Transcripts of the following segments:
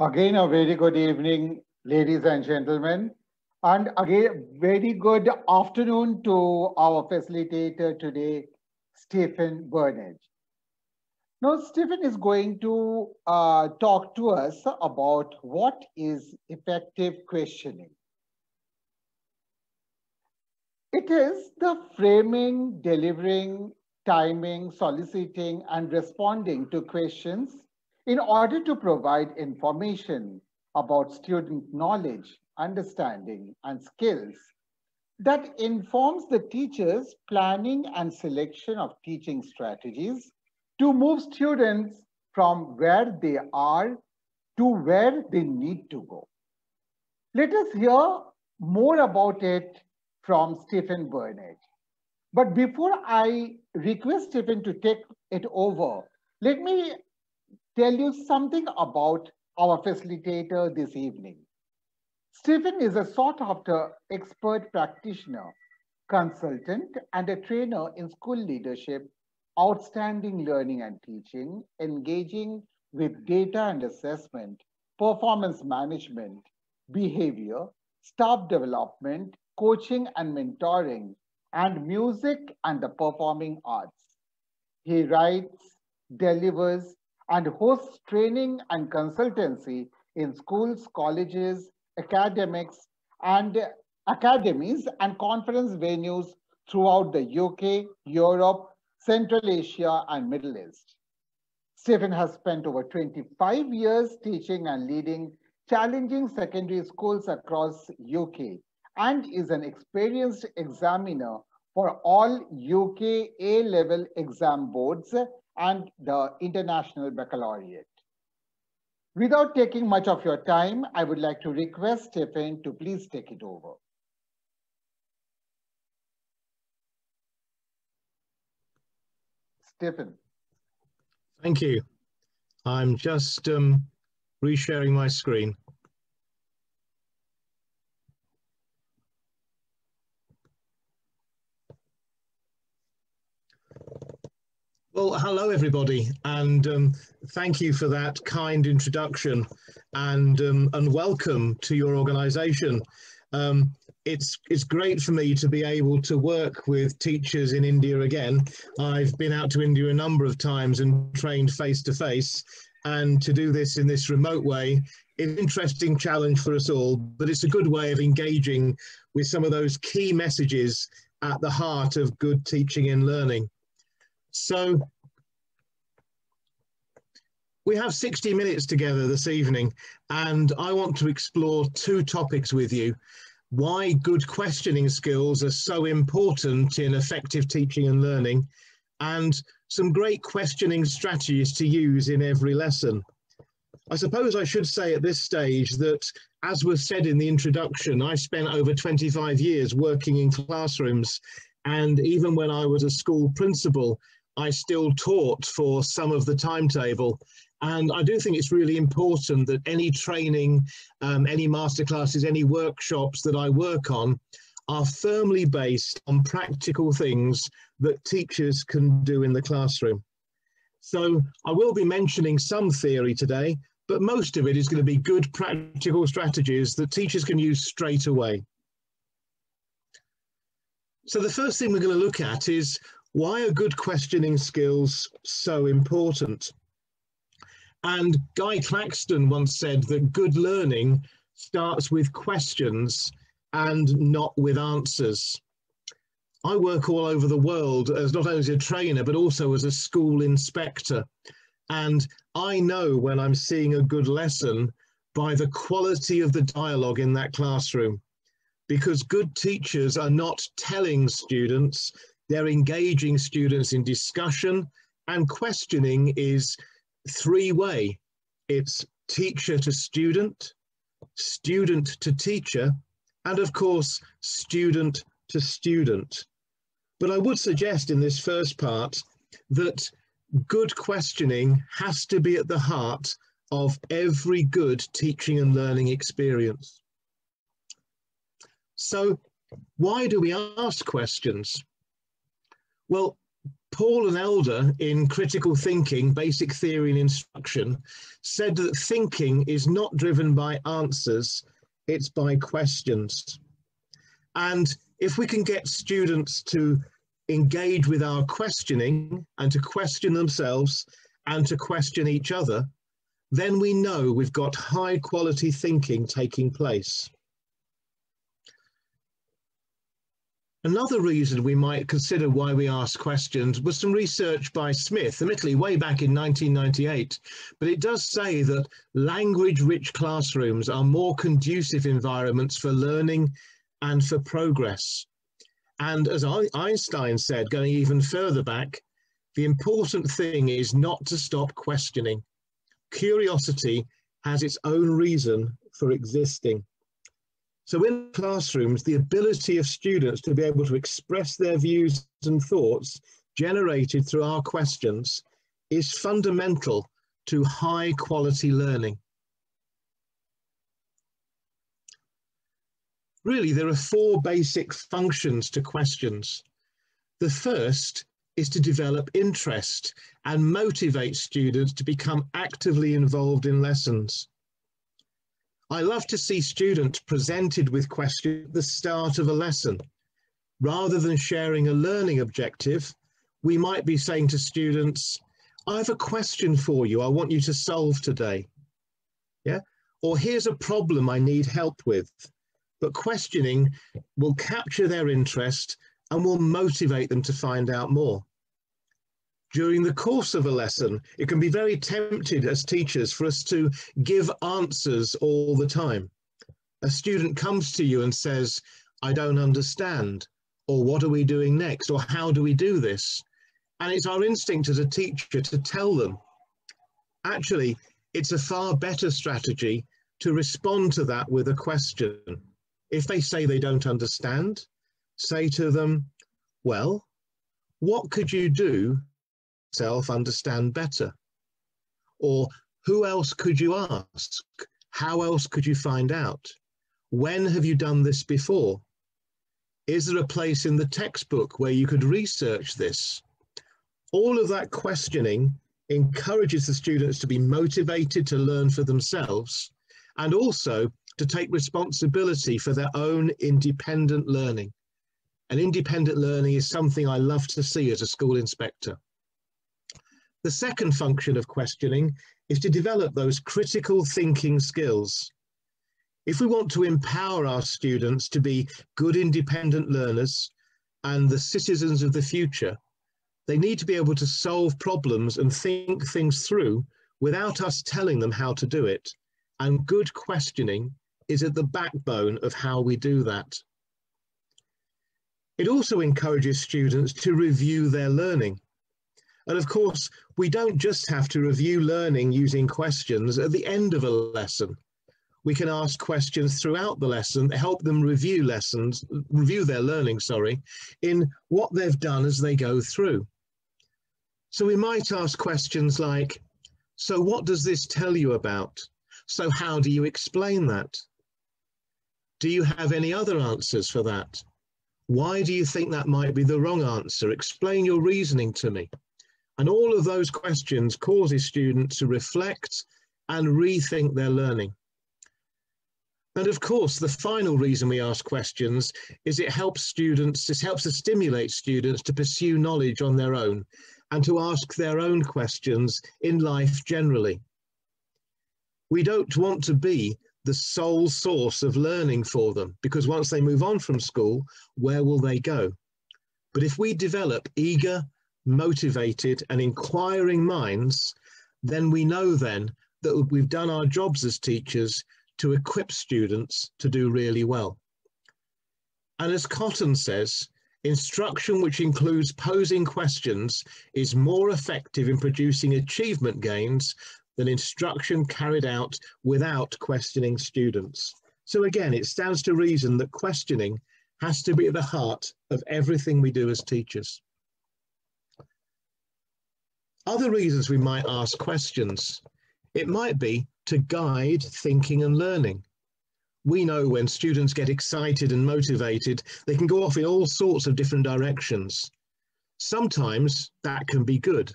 Again, a very good evening, ladies and gentlemen. And again, very good afternoon to our facilitator today, Stephen Burnage. Now, Stephen is going to talk to us about what is effective questioning. It is the framing, delivering, timing, soliciting, and responding to questions in order to provide information about student knowledge, understanding, and skills that informs the teacher's planning and selection of teaching strategies to move students from where they are to where they need to go. Let us hear more about it from Stephen Burnage. But before I request Stephen to take it over, let me tell you something about our facilitator this evening. Stephen is a sought-after expert practitioner, consultant, and a trainer in school leadership, outstanding learning and teaching, engaging with data and assessment, performance management, behavior, staff development, coaching and mentoring, and music and the performing arts. He writes, delivers, and hosts training and consultancy in schools, colleges, academics, and academies and conference venues throughout the UK, Europe, Central Asia, and Middle East. Stephen has spent over 25 years teaching and leading challenging secondary schools across UK and is an experienced examiner for all UK A-level exam boards and the International Baccalaureate. Without taking much of your time, I would like to request Stephen to please take it over. Stephen. Thank you. I'm just resharing my screen. Well, hello everybody, and thank you for that kind introduction, and welcome to your organisation. It's great for me to be able to work with teachers in India again. I've been out to India a number of times and trained face to face, and to do this in this remote way is an interesting challenge for us all, but it's a good way of engaging with some of those key messages at the heart of good teaching and learning. So we have 60 minutes together this evening, and I want to explore two topics with you. Why good questioning skills are so important in effective teaching and learning, and some great questioning strategies to use in every lesson. I suppose I should say at this stage that, as was said in the introduction, I spent over 25 years working in classrooms, and even when I was a school principal, I still taught for some of the timetable. And I do think it's really important that any training, any masterclasses, any workshops that I work on are firmly based on practical things that teachers can do in the classroom. So I will be mentioning some theory today, but most of it is going to be good practical strategies that teachers can use straight away. So the first thing we're going to look at is, why are good questioning skills so important? And Guy Claxton once said that good learning starts with questions and not with answers. I work all over the world as not only as a trainer, but also as a school inspector. And I know when I'm seeing a good lesson by the quality of the dialogue in that classroom, because good teachers are not telling students, they're engaging students in discussion, and questioning is three-way. It's teacher to student, student to teacher, and of course, student to student. But I would suggest in this first part that good questioning has to be at the heart of every good teaching and learning experience. So why do we ask questions? Well, Paul and Elder in Critical Thinking, Basic Theory and Instruction said that thinking is not driven by answers, it's by questions. And if we can get students to engage with our questioning and to question themselves and to question each other, then we know we've got high quality thinking taking place. Another reason we might consider why we ask questions was some research by Smith, admittedly way back in 1998, but it does say that language-rich classrooms are more conducive environments for learning and for progress. And as Einstein said, going even further back, the important thing is not to stop questioning. Curiosity has its own reason for existing. So in classrooms, the ability of students to be able to express their views and thoughts generated through our questions is fundamental to high quality learning. Really, there are four basic functions to questions. The first is to develop interest and motivate students to become actively involved in lessons. I love to see students presented with questions at the start of a lesson. Rather than sharing a learning objective, we might be saying to students, I have a question for you I want you to solve today. Yeah? Or here's a problem I need help with. But questioning will capture their interest and will motivate them to find out more. During the course of a lesson, it can be very tempting as teachers for us to give answers all the time. A student comes to you and says, I don't understand, or what are we doing next, or how do we do this? And it's our instinct as a teacher to tell them. Actually, it's a far better strategy to respond to that with a question. If they say they don't understand, say to them, well, what could you do self-understand better? Or who else could you ask? How else could you find out? When have you done this before? Is there a place in the textbook where you could research this? All of that questioning encourages the students to be motivated to learn for themselves and also to take responsibility for their own independent learning. And independent learning is something I love to see as a school inspector. The second function of questioning is to develop those critical thinking skills. If we want to empower our students to be good independent learners and the citizens of the future, they need to be able to solve problems and think things through without us telling them how to do it. And good questioning is at the backbone of how we do that. It also encourages students to review their learning. And of course, we don't just have to review learning using questions at the end of a lesson. We can ask questions throughout the lesson, help them review their learning, in what they've done as they go through. So we might ask questions like, so what does this tell you about? So how do you explain that? Do you have any other answers for that? Why do you think that might be the wrong answer? Explain your reasoning to me. And all of those questions causes students to reflect and rethink their learning. And of course, the final reason we ask questions is it helps to stimulate students to pursue knowledge on their own and to ask their own questions in life generally. We don't want to be the sole source of learning for them, because once they move on from school, where will they go? But if we develop eager, motivated and inquiring minds, then we know then that we've done our jobs as teachers to equip students to do really well. And as Cotton says, instruction which includes posing questions is more effective in producing achievement gains than instruction carried out without questioning students. So again, it stands to reason that questioning has to be at the heart of everything we do as teachers. Other reasons we might ask questions. It might be to guide thinking and learning. We know when students get excited and motivated, they can go off in all sorts of different directions. Sometimes that can be good.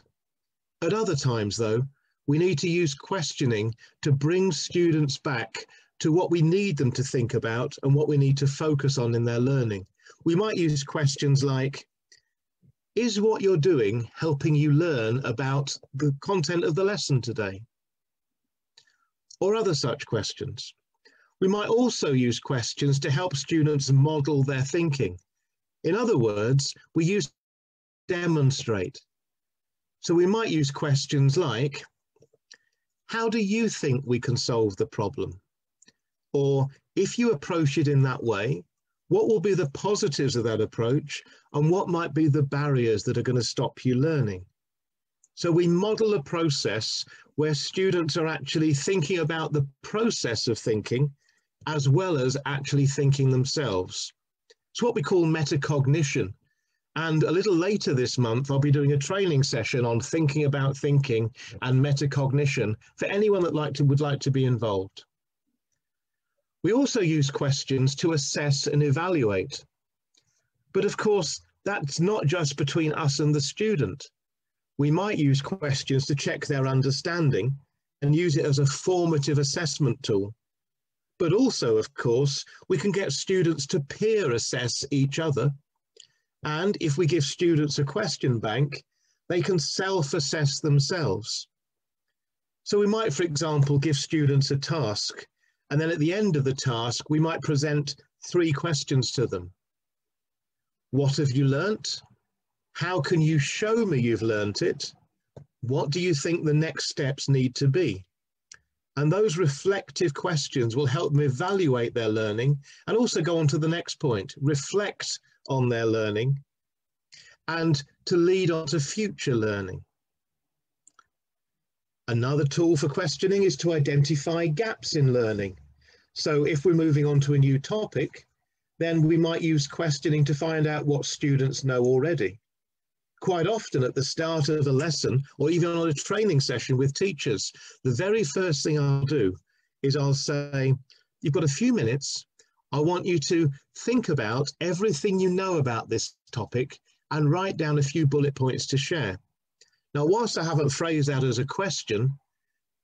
At other times, though, we need to use questioning to bring students back to what we need them to think about and what we need to focus on in their learning. We might use questions like, is what you're doing helping you learn about the content of the lesson today? Or other such questions. We might also use questions to help students model their thinking. In other words, we use demonstrate. So we might use questions like, how do you think we can solve the problem? Or if you approach it in that way, what will be the positives of that approach and what might be the barriers that are going to stop you learning? So we model a process where students are actually thinking about the process of thinking as well as actually thinking themselves. It's what we call metacognition. And a little later this month, I'll be doing a training session on thinking about thinking and metacognition for anyone that would like to be involved. We also use questions to assess and evaluate. But of course, that's not just between us and the student. We might use questions to check their understanding and use it as a formative assessment tool. But also, of course, we can get students to peer assess each other. And if we give students a question bank, they can self-assess themselves. So we might, for example, give students a task, and then at the end of the task, we might present 3 questions to them. What have you learnt? How can you show me you've learnt it? What do you think the next steps need to be? And those reflective questions will help them evaluate their learning and also go on to the next point, reflect on their learning and to lead on to future learning. Another tool for questioning is to identify gaps in learning. So if we're moving on to a new topic, then we might use questioning to find out what students know already. Quite often at the start of a lesson or even on a training session with teachers, the very first thing I'll do is I'll say, you've got a few minutes. I want you to think about everything you know about this topic and write down a few bullet points to share. Now, whilst I haven't phrased that as a question,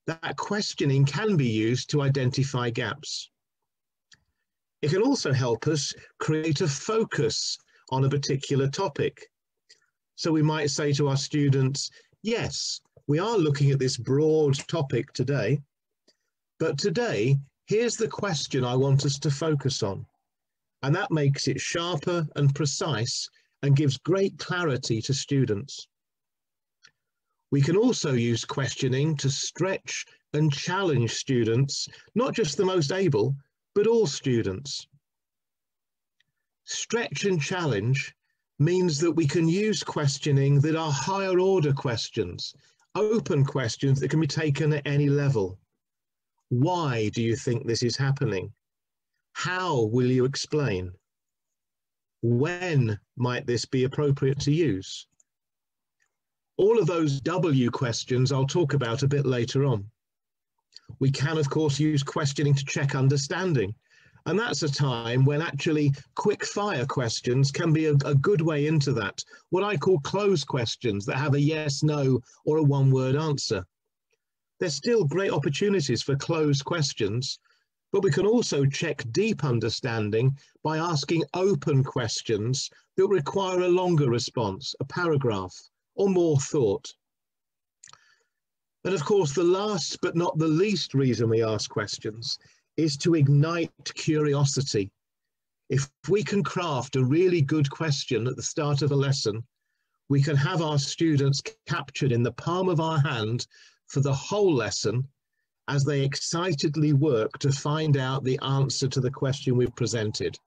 that questioning can be used to identify gaps. It can also help us create a focus on a particular topic. So we might say to our students, yes, we are looking at this broad topic today, but today, here's the question I want us to focus on. And that makes it sharper and precise and gives great clarity to students. We can also use questioning to stretch and challenge students, not just the most able, but all students. Stretch and challenge means that we can use questioning that are higher order questions, open questions that can be taken at any level. Why do you think this is happening? How will you explain? When might this be appropriate to use? All of those W questions I'll talk about a bit later on. We can, of course, use questioning to check understanding. And that's a time when actually quick fire questions can be a good way into that. What I call closed questions that have a yes, no, or a one-word answer. There's still great opportunities for closed questions, but we can also check deep understanding by asking open questions that require a longer response, a paragraph, or more thought. And of course, the last but not the least reason we ask questions is to ignite curiosity. If we can craft a really good question at the start of a lesson, we can have our students captured in the palm of our hand for the whole lesson as they excitedly work to find out the answer to the question we've presented.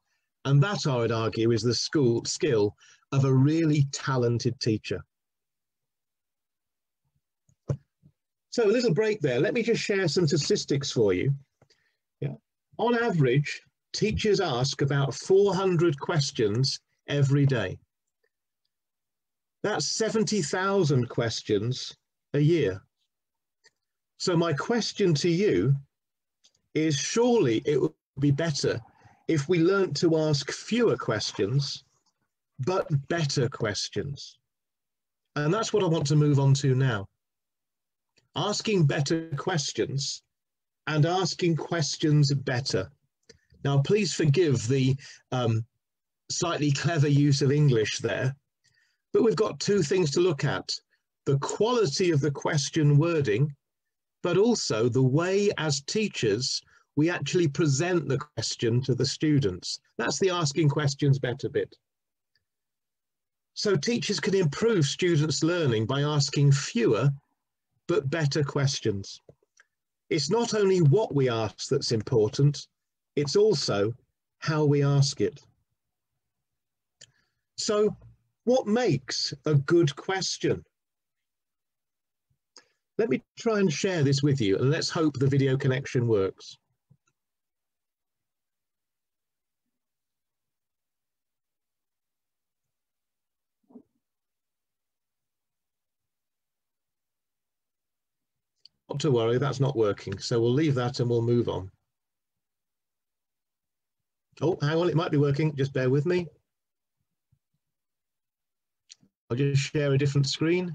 And that, I would argue, is the skill of a really talented teacher. So a little break there. Let me just share some statistics for you. Yeah. On average, teachers ask about 400 questions every day. That's 70,000 questions a year. So my question to you is, surely it would be better if we learnt to ask fewer questions, but better questions. And that's what I want to move on to now. Asking better questions and asking questions better. Now, please forgive the slightly clever use of English there, but we've got two things to look at: the quality of the question wording, but also the way as teachers we actually present the question to the students. That's the asking questions better bit. So teachers can improve students' learning by asking fewer but better questions. It's not only what we ask that's important, it's also how we ask it. So what makes a good question? Let me try and share this with you, and let's hope the video connection works. Not to worry, that's not working. So we'll leave that and we'll move on. Oh, hang on, it might be working. Just bear with me. I'll just share a different screen.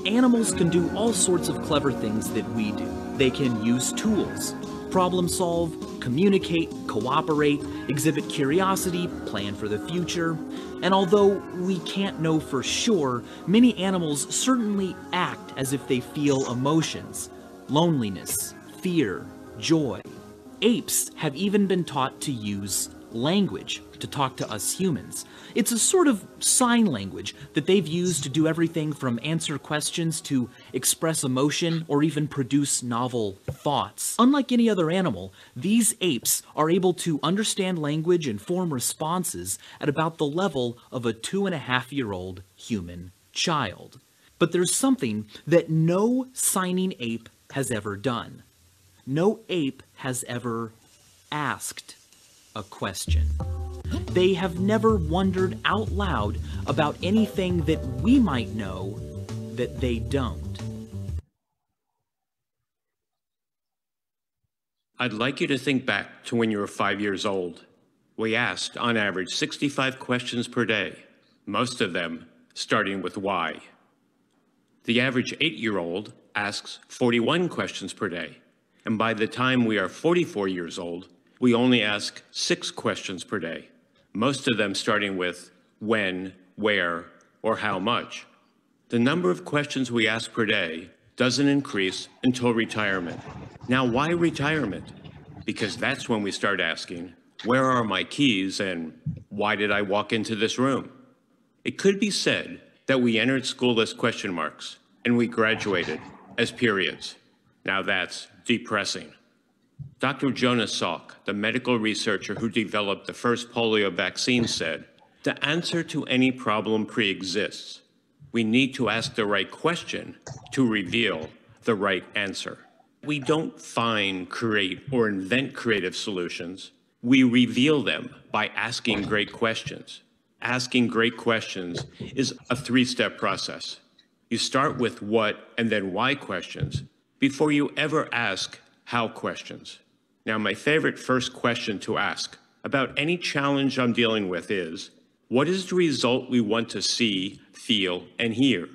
Animals can do all sorts of clever things that we do. They can use tools, problem solve, communicate, cooperate, exhibit curiosity, plan for the future. And although we can't know for sure, many animals certainly act as if they feel emotions: loneliness, fear, joy. Apes have even been taught to use language to talk to us humans. It's a sort of sign language that they've used to do everything from answer questions to express emotion or even produce novel thoughts. Unlike any other animal, these apes are able to understand language and form responses at about the level of a 2.5-year-old human child. But there's something that no signing ape has ever done. No ape has ever asked a question. They have never wondered out loud about anything that we might know that they don't. I'd like you to think back to when you were 5 years old. We asked, on average, 65 questions per day, most of them starting with why. The average 8-year-old asks 41 questions per day, and by the time we are 44 years old, we only ask 6 questions per day, most of them starting with when, where, or how much. The number of questions we ask per day doesn't increase until retirement. Now, why retirement? Because that's when we start asking, where are my keys and why did I walk into this room? It could be said that we entered school as question marks and we graduated as periods. Now that's depressing. Dr. Jonas Salk, the medical researcher who developed the first polio vaccine, said, "The answer to any problem pre-exists. We need to ask the right question to reveal the right answer." We don't find, create, or invent creative solutions. We reveal them by asking great questions. Asking great questions is a 3-step process. You start with what and then why questions before you ever ask how questions. Now, my favorite first question to ask about any challenge I'm dealing with is, what is the result we want to see, feel, and hear?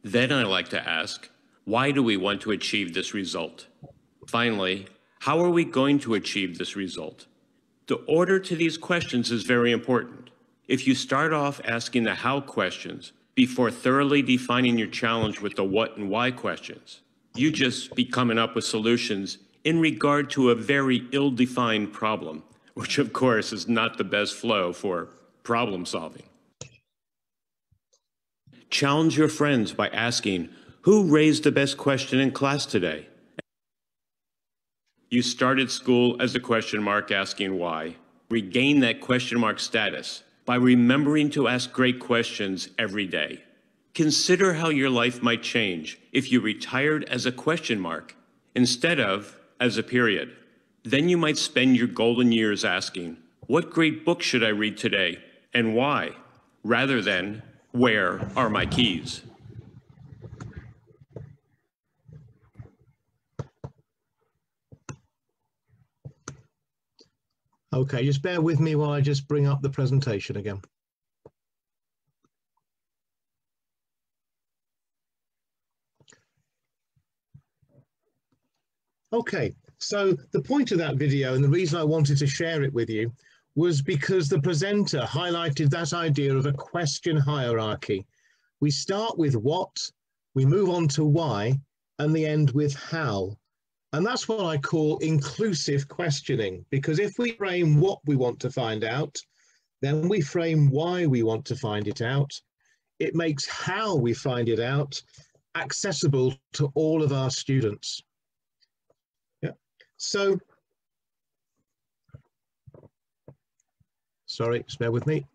Then I like to ask, why do we want to achieve this result? Finally, how are we going to achieve this result? The order to these questions is very important. If you start off asking the how questions before thoroughly defining your challenge with the what and why questions, you just be coming up with solutions in regard to a very ill-defined problem, which of course is not the best flow for problem solving. Challenge your friends by asking, who raised the best question in class today? You started school as a question mark asking why. Regain that question mark status by remembering to ask great questions every day. Consider how your life might change if you retired as a question mark instead of as a period. Then you might spend your golden years asking, what great book should I read today and why? Rather than, where are my keys? Okay, just bear with me while I just bring up the presentation again. Okay, so the point of that video and the reason I wanted to share it with you was because the presenter highlighted that idea of a question hierarchy. We start with what, we move on to why, and the end with how. And that's what I call inclusive questioning, because if we frame what we want to find out, then we frame why we want to find it out. It makes how we find it out accessible to all of our students. Yeah. So, sorry, just bear with me.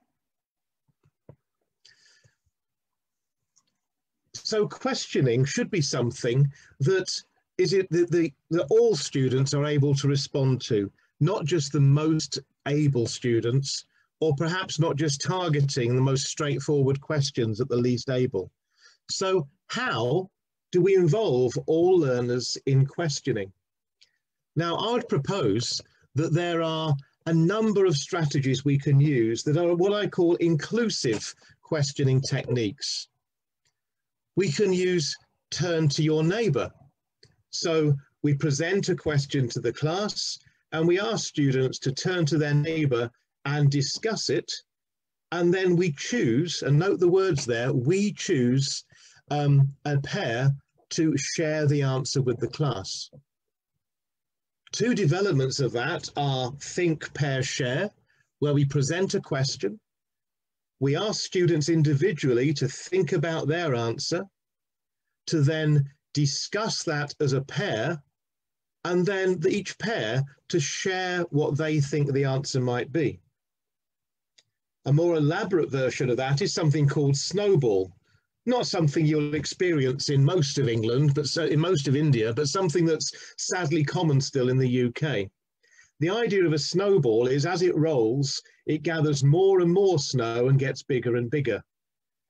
So questioning should be something that that all students are able to respond to, not just the most able students, or perhaps not just targeting the most straightforward questions at the least able. So how do we involve all learners in questioning? Now, I would propose that there are a number of strategies we can use that are what I call inclusive questioning techniques. We can use turn to your neighbour. So we present a question to the class and we ask students to turn to their neighbour and discuss it. And then we choose, and note the words there, we choose a pair to share the answer with the class. Two developments of that are think, pair, share, where we present a question. We ask students individually to think about their answer, to then discuss that as a pair, and then each pair to share what they think the answer might be. A more elaborate version of that is something called snowball. Not something you'll experience in most of England, but in most of India, but something that's sadly common still in the UK. The idea of a snowball is as it rolls, it gathers more and more snow and gets bigger and bigger.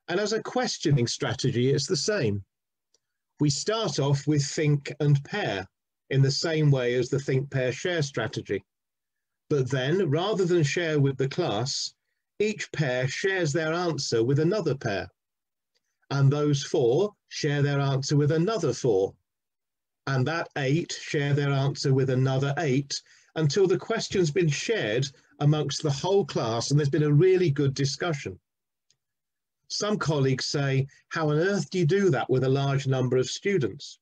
And as a questioning strategy, it's the same. We start off with think and pair in the same way as the think, pair, share strategy. But then, rather than share with the class, each pair shares their answer with another pair. And those 4 share their answer with another 4. And that 8 share their answer with another 8 until the question's been shared amongst the whole class and there's been a really good discussion. Some colleagues say, how on earth do you do that with a large number of students?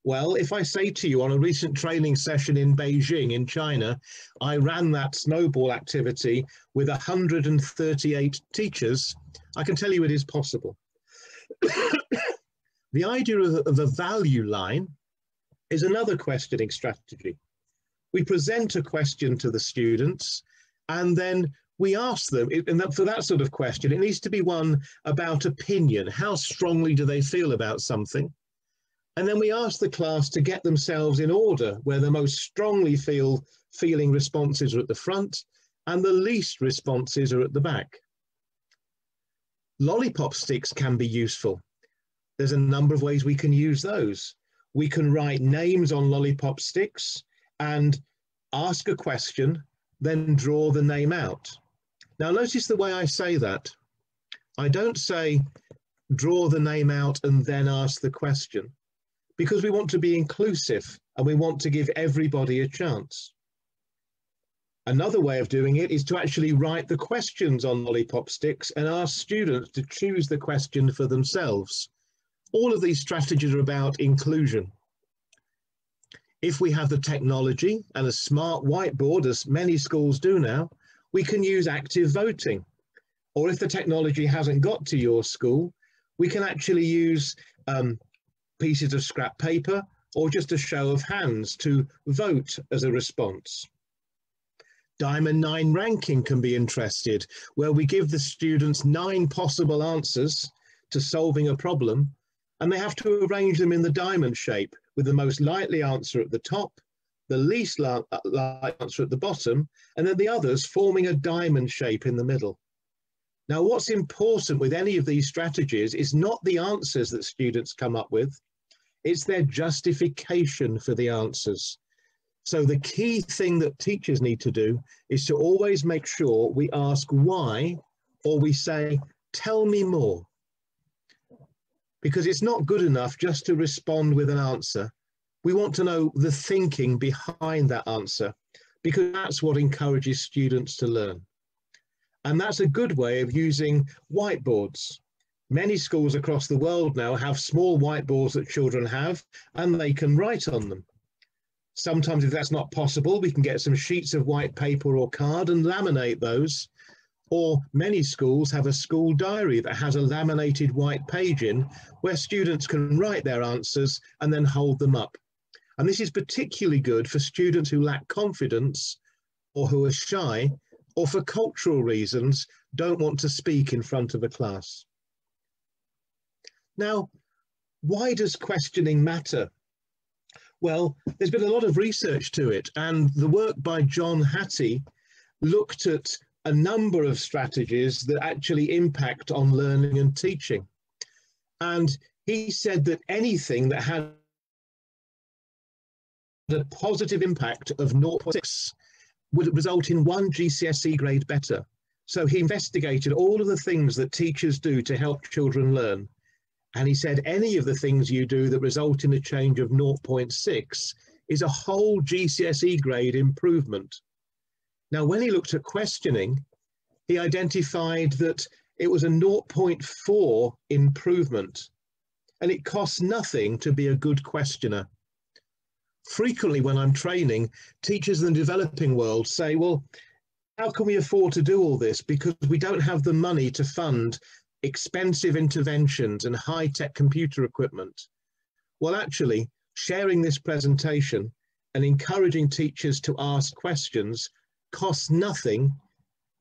Well, if I say to you on a recent training session in Beijing in China, I ran that snowball activity with 138 teachers, I can tell you it is possible. The idea of a value line is another questioning strategy. We present a question to the students and then we ask them, and for that sort of question, it needs to be one about opinion. How strongly do they feel about something? And then we ask the class to get themselves in order, where the most strongly feeling responses are at the front and the least responses are at the back. Lollipop sticks can be useful. There's a number of ways we can use those. We can write names on lollipop sticks and ask a question, then draw the name out. Now notice the way I say that. I don't say draw the name out and then ask the question, because we want to be inclusive and we want to give everybody a chance. Another way of doing it is to actually write the questions on lollipop sticks and ask students to choose the question for themselves. All of these strategies are about inclusion. If we have the technology and a smart whiteboard, as many schools do now, we can use active voting. Or if the technology hasn't got to your school, we can actually use pieces of scrap paper or just a show of hands to vote as a response. Diamond 9 ranking can be interested, where we give the students 9 possible answers to solving a problem, and they have to arrange them in the diamond shape, with the most likely answer at the top, the least likely answer at the bottom, and then the others forming a diamond shape in the middle. Now, what's important with any of these strategies is not the answers that students come up with, it's their justification for the answers. So the key thing that teachers need to do is to always make sure we ask why, or we say, tell me more. Because it's not good enough just to respond with an answer. We want to know the thinking behind that answer, because that's what encourages students to learn. And that's a good way of using whiteboards. Many schools across the world now have small whiteboards that children have, and they can write on them. Sometimes if that's not possible, we can get some sheets of white paper or card and laminate those. Or many schools have a school diary that has a laminated white page in where students can write their answers and then hold them up. And this is particularly good for students who lack confidence or who are shy or for cultural reasons don't want to speak in front of a class. Now, why does questioning matter? Well, there's been a lot of research to it, and the work by John Hattie looked at a number of strategies that actually impact on learning and teaching. And he said that anything that had a positive impact of 0.6 would result in 1 GCSE grade better. So he investigated all of the things that teachers do to help children learn. And he said any of the things you do that result in a change of 0.6 is a whole GCSE grade improvement. Now, when he looked at questioning, he identified that it was a 0.4 improvement, and it costs nothing to be a good questioner. Frequently when I'm training, teachers in the developing world say, well, how can we afford to do all this? Because we don't have the money to fund expensive interventions and high-tech computer equipment. Well, actually, sharing this presentation and encouraging teachers to ask questions costs nothing,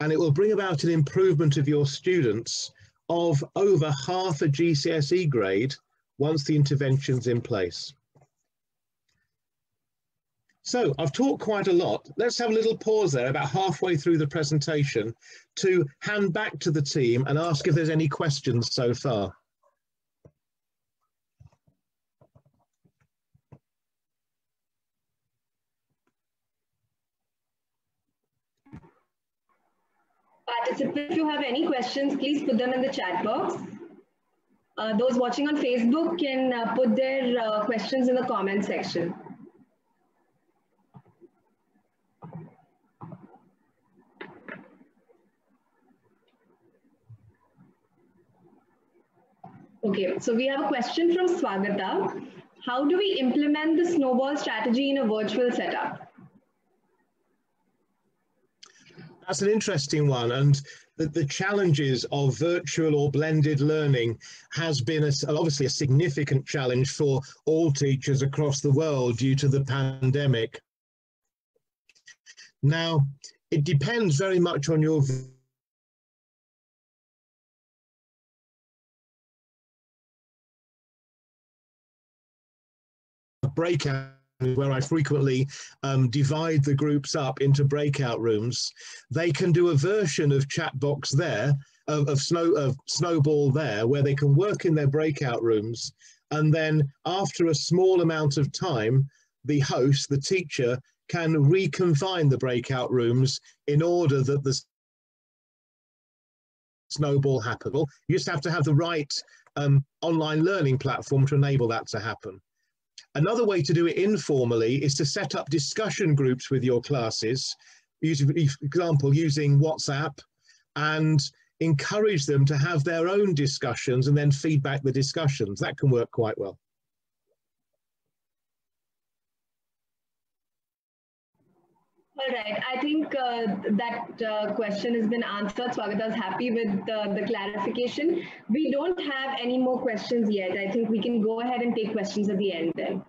and it will bring about an improvement of your students of over half a GCSE grade once the intervention's in place. So I've talked quite a lot. Let's have a little pause there about halfway through the presentation to hand back to the team and ask if there's any questions so far. Participants, if you have any questions, please put them in the chat box. Those watching on Facebook can put their questions in the comment section. Okay, so we have a question from Swagata. How do we implement the snowball strategy in a virtual setup? That's an interesting one, and the challenges of virtual or blended learning has been obviously a significant challenge for all teachers across the world due to the pandemic. Now, it depends very much on your breakout, where I frequently divide the groups up into breakout rooms. They can do a version of Chatbox there, of Snowball there, where they can work in their breakout rooms. And then after a small amount of time, the host, the teacher, can reconfine the breakout rooms in order that the snowball happen. Well, you just have to have the right online learning platform to enable that to happen. Another way to do it informally is to set up discussion groups with your classes, for example, using WhatsApp, and encourage them to have their own discussions and then feedback the discussions. That can work quite well. All right, I think that question has been answered. Swagata is happy with the clarification. We don't have any more questions yet. I think we can go ahead and take questions at the end then.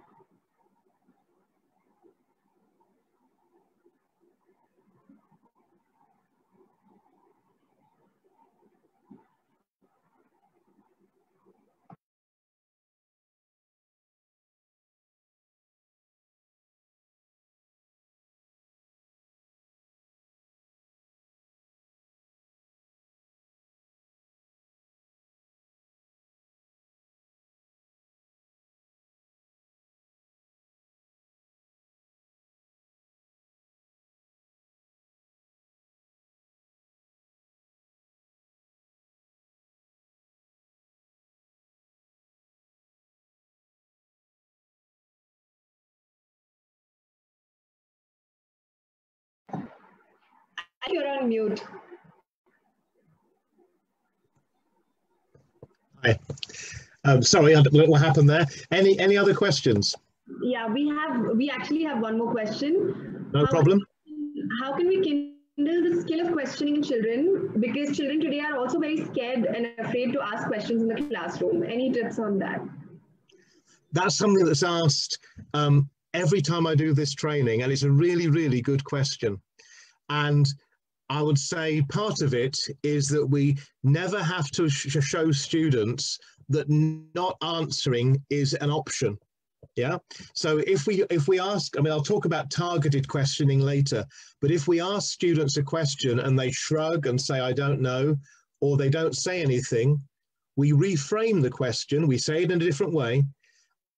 You're on mute. Hi. Sorry, what happened there? Any other questions? Yeah, we actually have one more question. No problem. How can we kindle the skill of questioning in children? Because children today are also very scared and afraid to ask questions in the classroom. Any tips on that? That's something that's asked every time I do this training, and it's a really, really good question. And I would say part of it is that we never have to show students that not answering is an option. Yeah. So if we ask, I mean, I'll talk about targeted questioning later, but if we ask students a question and they shrug and say, I don't know, or they don't say anything, we reframe the question, we say it in a different way,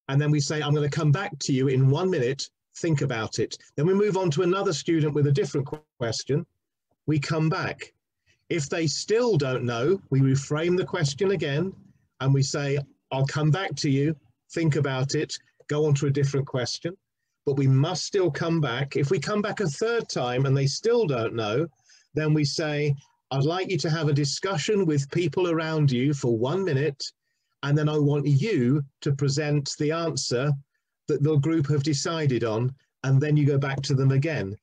and then we say, I'm going to come back to you in 1 minute, think about it. Then we move on to another student with a different question. We come back. If they still don't know, we reframe the question again, and we say, I'll come back to you, think about it, go on to a different question, but we must still come back. If we come back a third time and they still don't know, then we say, I'd like you to have a discussion with people around you for 1 minute, and then I want you to present the answer that the group have decided on, and then you go back to them again.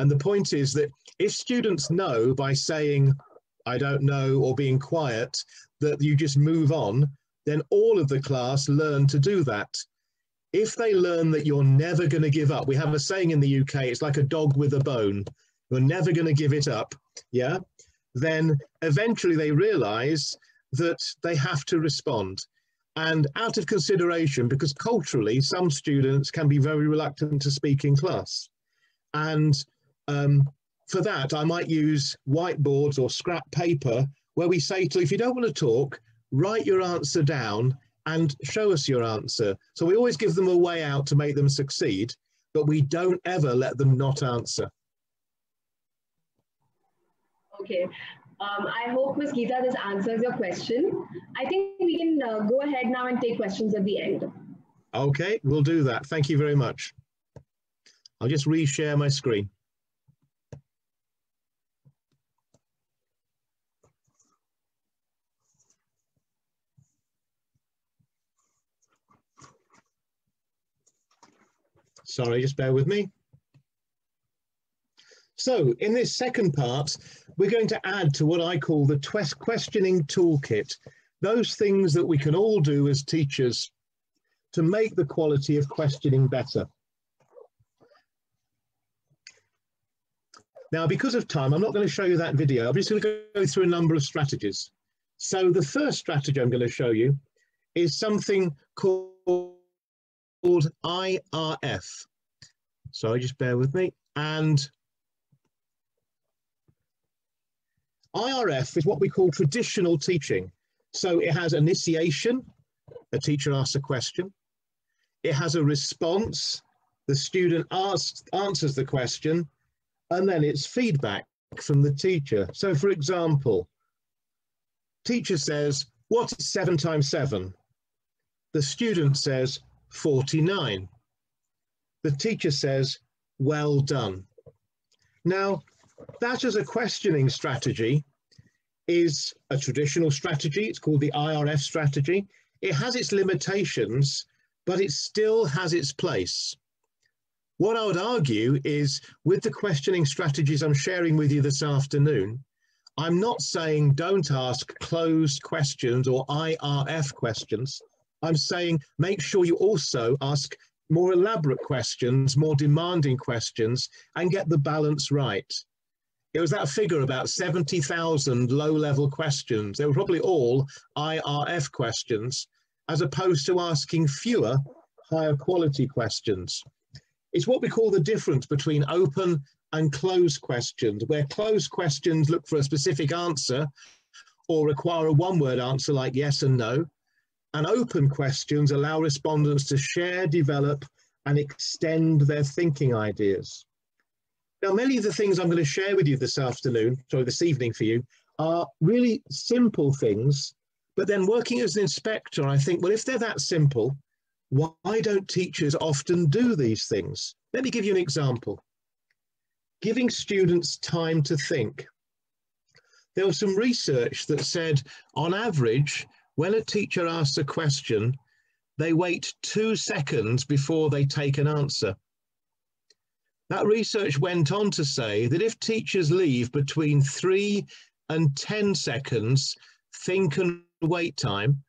And the point is that if students know by saying, I don't know, or being quiet, that you just move on, then all of the class learn to do that. If they learn that you're never going to give up, we have a saying in the UK, it's like a dog with a bone. You're never going to give it up, yeah? Then eventually they realize that they have to respond. And out of consideration, because culturally, some students can be very reluctant to speak in class. And for that, I might use whiteboards or scrap paper where we say to, if you don't want to talk, write your answer down and show us your answer. So we always give them a way out to make them succeed, but we don't ever let them not answer. Okay. I hope, Ms. Geeta, this answers your question. I think we can go ahead now and take questions at the end. Okay, we'll do that. Thank you very much. I'll just reshare my screen. Sorry, just bear with me. So in this second part, we're going to add to what I call the questioning toolkit, those things that we can all do as teachers to make the quality of questioning better. Now, because of time, I'm not going to show you that video. I'm just going to go through a number of strategies. So the first strategy I'm going to show you is something called IRF. Sorry, just bear with me. And IRF is what we call traditional teaching. So it has initiation, a teacher asks a question. It has a response, the student answers the question, and then it's feedback from the teacher. So for example, teacher says, what is 7 times 7? The student says, 49. The teacher says, well done. Now, that as a questioning strategy is a traditional strategy. It's called the IRF strategy. It has its limitations, but it still has its place. What I would argue is with the questioning strategies I'm sharing with you this afternoon, I'm not saying don't ask closed questions or IRF questions. I'm saying make sure you also ask more elaborate questions, more demanding questions, and get the balance right. It was that figure about 70,000 low-level questions. They were probably all IRF questions, as opposed to asking fewer higher quality questions. It's what we call the difference between open and closed questions, where closed questions look for a specific answer or require a one-word answer like yes and no, and open questions allow respondents to share, develop, and extend their thinking ideas. Now, many of the things I'm going to share with you this evening for you, are really simple things, but then working as an inspector, I think, well, if they're that simple, why don't teachers often do these things? Let me give you an example. giving students time to think. There was some research that said, on average, when a teacher asks a question, they wait 2 seconds before they take an answer. That research went on to say that if teachers leave between 3 and 10 seconds think and wait time,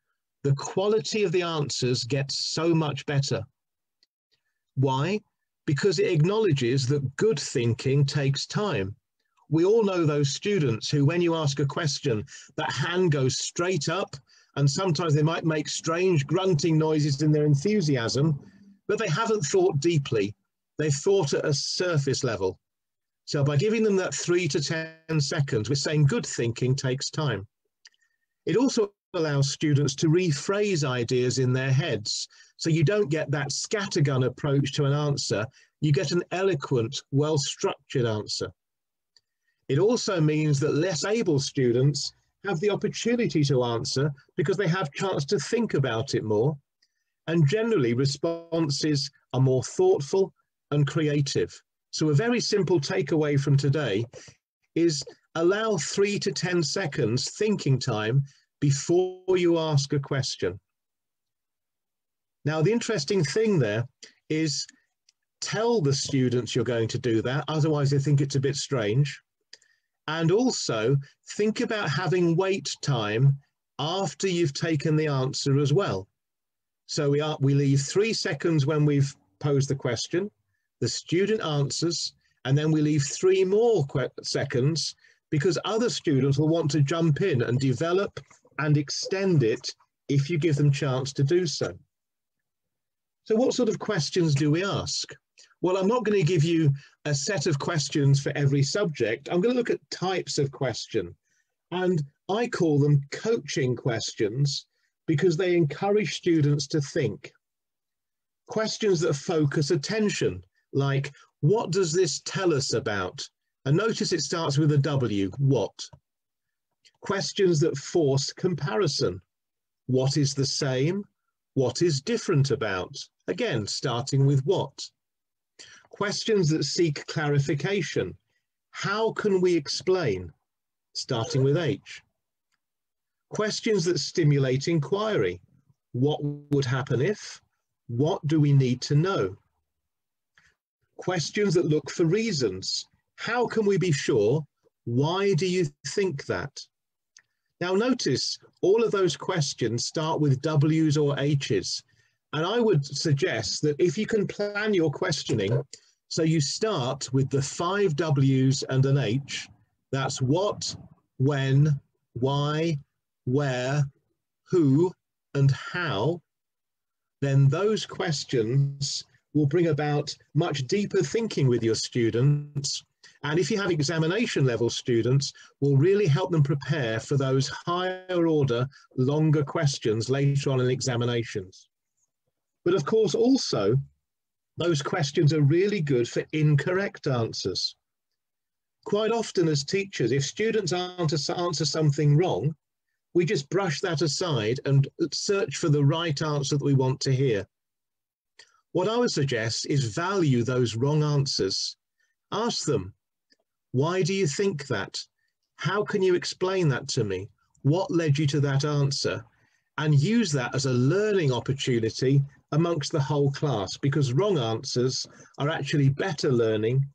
the quality of the answers gets so much better. Why? Because it acknowledges that good thinking takes time. We all know those students who, when you ask a question, that hand goes straight up, and sometimes they might make strange grunting noises in their enthusiasm, but they haven't thought deeply. They've thought at a surface level. So by giving them that 3 to 10 seconds, we're saying good thinking takes time. It also allows students to rephrase ideas in their heads. So you don't get that scattergun approach to an answer, you get an eloquent, well-structured answer. It also means that less able students have the opportunity to answer because they have a chance to think about it more. And generally responses are more thoughtful and creative. So a very simple takeaway from today is allow 3 to 10 seconds thinking time before you ask a question. Now, the interesting thing there is tell the students you're going to do that, otherwise they think it's a bit strange. And also think about having wait time after you've taken the answer as well. So we leave 3 seconds when we've posed the question, the student answers, and then we leave 3 more seconds because other students will want to jump in and develop and extend it if you give them a chance to do so. So what sort of questions do we ask? Well, I'm not going to give you a set of questions for every subject. I'm going to look at types of question, and I call them coaching questions because they encourage students to think. Questions that focus attention, like, what does this tell us about? And notice it starts with a W, what? Questions that force comparison. What is the same? What is different about? Again, starting with what? Questions that seek clarification. How can we explain? Starting with H. Questions that stimulate inquiry. What would happen if? What do we need to know? Questions that look for reasons. How can we be sure? Why do you think that? Now notice all of those questions start with W's or H's. And I would suggest that if you can plan your questioning, so you start with the 5 W's and an H, that's what, when, why, where, who, and how, then those questions will bring about much deeper thinking with your students. And if you have examination level students, will really help them prepare for those higher order, longer questions later on in examinations. But of course, also, those questions are really good for incorrect answers. Quite often as teachers, if students answer something wrong, we just brush that aside and search for the right answer that we want to hear. What I would suggest is value those wrong answers. Ask them, why do you think that? How can you explain that to me? What led you to that answer? And use that as a learning opportunity amongst the whole class, because wrong answers are actually better learning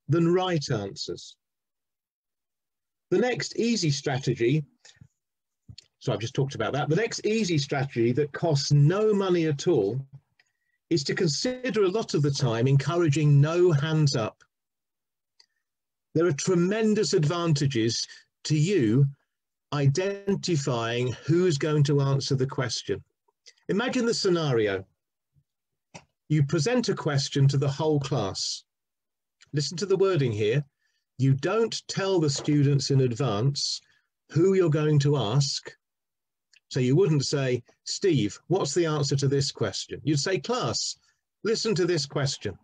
than right answers. The next easy strategy, so I've just talked about that, the next easy strategy that costs no money at all is to consider a lot of the time encouraging no hands up. There are tremendous advantages to you identifying who's going to answer the question. Imagine the scenario. You present a question to the whole class. Listen to the wording here. You don't tell the students in advance who you're going to ask. So you wouldn't say, Steve, what's the answer to this question? You'd say, class, listen to this question.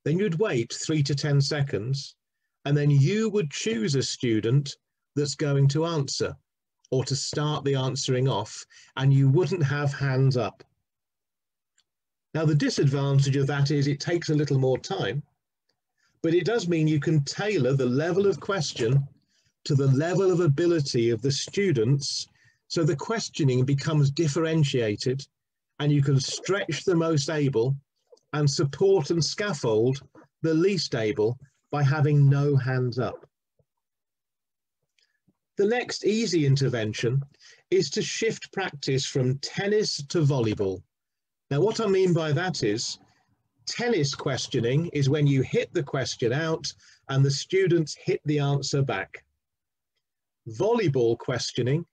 Then you'd wait 3 to 10 seconds, and then you would choose a student that's going to answer or to start the answering off, and you wouldn't have hands up. Now, the disadvantage of that is it takes a little more time, but it does mean you can tailor the level of question to the level of ability of the students, so the questioning becomes differentiated and you can stretch the most able and support and scaffold the least able by having no hands up. The next easy intervention is to shift practice from tennis to volleyball. Now, what I mean by that is, tennis questioning is when you hit the question out and the students hit the answer back. Volleyball questioning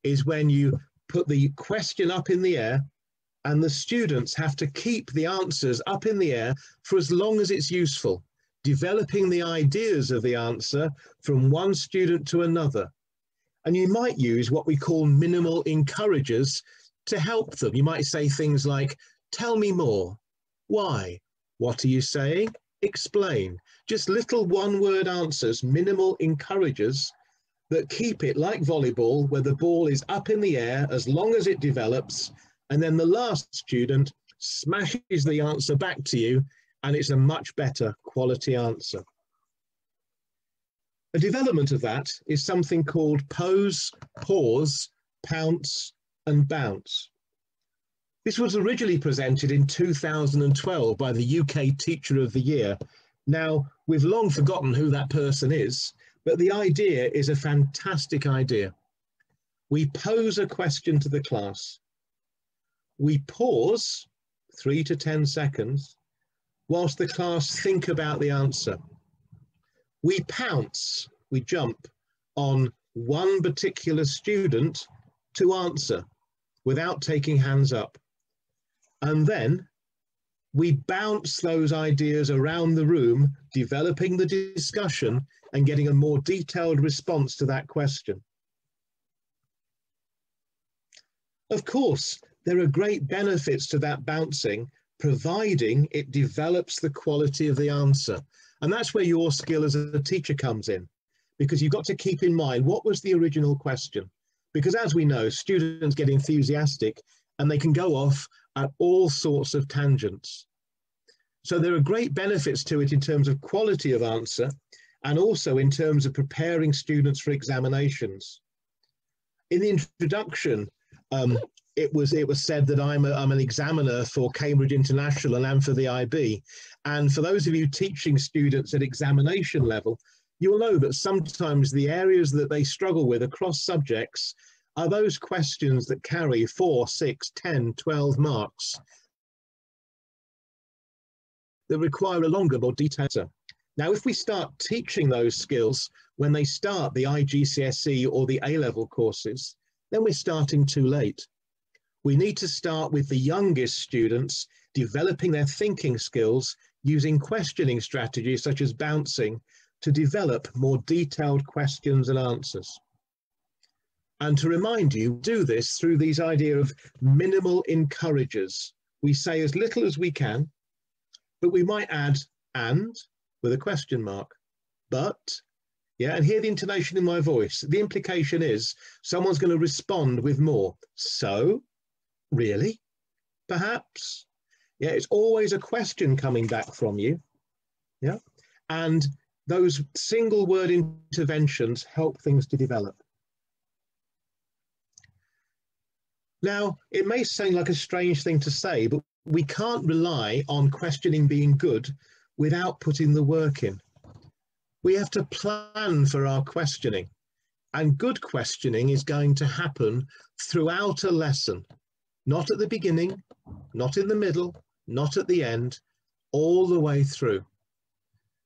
is when you put the question up in the air and the students have to keep the answers up in the air for as long as it's useful, developing the ideas of the answer from one student to another. And you might use what we call minimal encouragers to help them. You might say things like, tell me more. Why? What are you saying? Explain. Just little one-word answers, minimal encouragers that keep it like volleyball, where the ball is up in the air as long as it develops, and then the last student smashes the answer back to you, and it's a much better quality answer. A development of that is something called pose, pause, pounce, and bounce. This was originally presented in 2012 by the UK Teacher of the Year. Now, we've long forgotten who that person is, but the idea is a fantastic idea. We pose a question to the class. We pause 3 to 10 seconds whilst the class think about the answer. We pounce, we jump on one particular student to answer without taking hands up. And then we bounce those ideas around the room, developing the discussion and getting a more detailed response to that question. Of course, there are great benefits to that bouncing, providing it develops the quality of the answer. And that's where your skill as a teacher comes in, because you've got to keep in mind, what was the original question? Because as we know, students get enthusiastic and they can go off at all sorts of tangents. So there are great benefits to it in terms of quality of answer and also in terms of preparing students for examinations. In the introduction, it was said that I'm an examiner for Cambridge International and for the IB. And for those of you teaching students at examination level, you'll know that sometimes the areas that they struggle with across subjects are those questions that carry 4, 6, 10, 12 marks that require a longer, more detailed answer. Now, if we start teaching those skills when they start the IGCSE or the A-level courses, then we're starting too late. We need to start with the youngest students developing their thinking skills using questioning strategies such as bouncing to develop more detailed questions and answers. And to remind you, do this through these idea of minimal encouragers. We say as little as we can, but we might add and with a question mark, but, yeah, and hear the intonation in my voice. The implication is someone's going to respond with more. So, really? Perhaps? Yeah, it's always a question coming back from you. Yeah, and those single word interventions help things to develop. Now, it may sound like a strange thing to say, but we can't rely on questioning being good without putting the work in. We have to plan for our questioning, and good questioning is going to happen throughout a lesson, not at the beginning, not in the middle, not at the end, all the way through.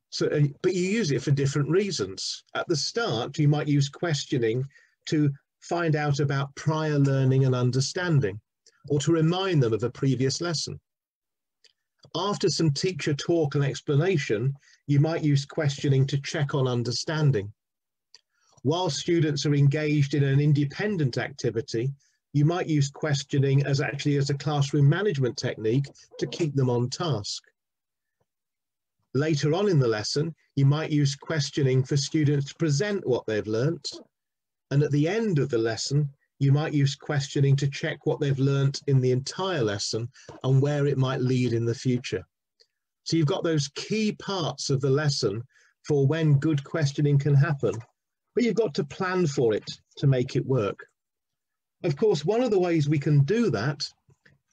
So, but you use it for different reasons. At the start, you might use questioning to find out about prior learning and understanding, or to remind them of a previous lesson. After some teacher talk and explanation, you might use questioning to check on understanding. While students are engaged in an independent activity, you might use questioning as a classroom management technique to keep them on task. Later on in the lesson, you might use questioning for students to present what they've learnt. And at the end of the lesson, you might use questioning to check what they've learnt in the entire lesson and where it might lead in the future. So you've got those key parts of the lesson for when good questioning can happen, but you've got to plan for it to make it work. Of course, one of the ways we can do that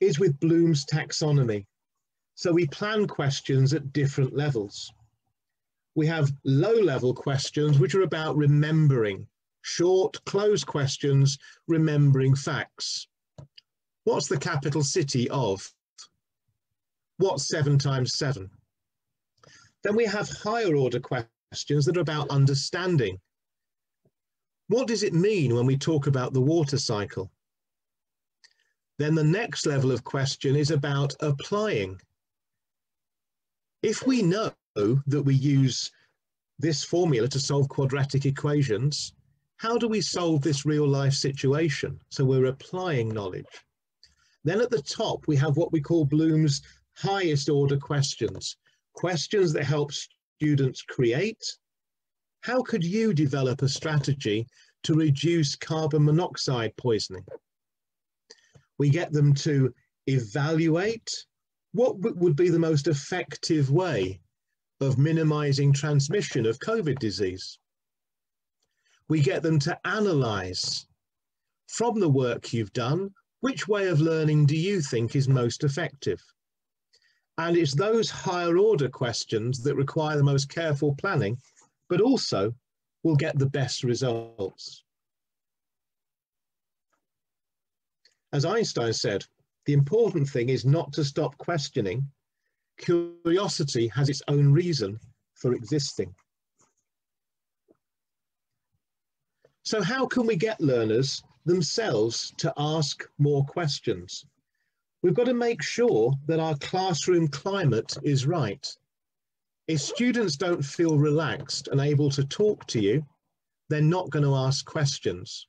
is with Bloom's taxonomy. So we plan questions at different levels. We have low-level questions, which are about remembering, short, closed questions, remembering facts. What's the capital city of? What's 7 times 7? Then we have higher order questions that are about understanding. What does it mean when we talk about the water cycle? Then the next level of question is about applying. If we know that we use this formula to solve quadratic equations, how do we solve this real life situation? So we're applying knowledge. Then at the top, we have what we call Bloom's highest order questions, questions that help students create. How could you develop a strategy to reduce carbon monoxide poisoning? We get them to evaluate what would be the most effective way of minimizing transmission of COVID disease. We get them to analyze from the work you've done, which way of learning do you think is most effective? And it's those higher order questions that require the most careful planning, but also will get the best results. As Einstein said, the important thing is not to stop questioning. Curiosity has its own reason for existing. So how can we get learners themselves to ask more questions? We've got to make sure that our classroom climate is right. If students don't feel relaxed and able to talk to you, they're not going to ask questions.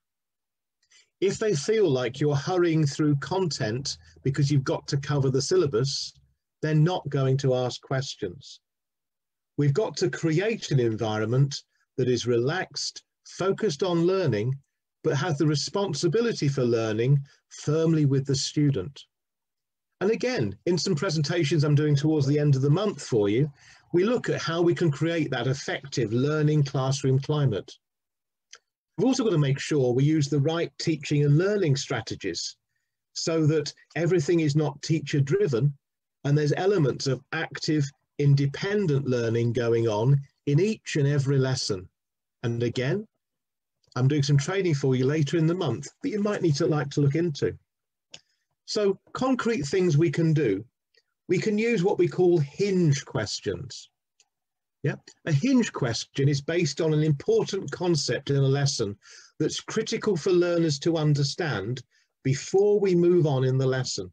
If they feel like you're hurrying through content because you've got to cover the syllabus, they're not going to ask questions. We've got to create an environment that is relaxed, focused on learning, but has the responsibility for learning firmly with the student. And again, in some presentations I'm doing towards the end of the month for you, we look at how we can create that effective learning classroom climate. We've also got to make sure we use the right teaching and learning strategies so that everything is not teacher driven and there's elements of active, independent learning going on in each and every lesson. And again, I'm doing some training for you later in the month that you might need to like to look into. So concrete things we can do. We can use what we call hinge questions. Yeah, a hinge question is based on an important concept in a lesson that's critical for learners to understand before we move on in the lesson.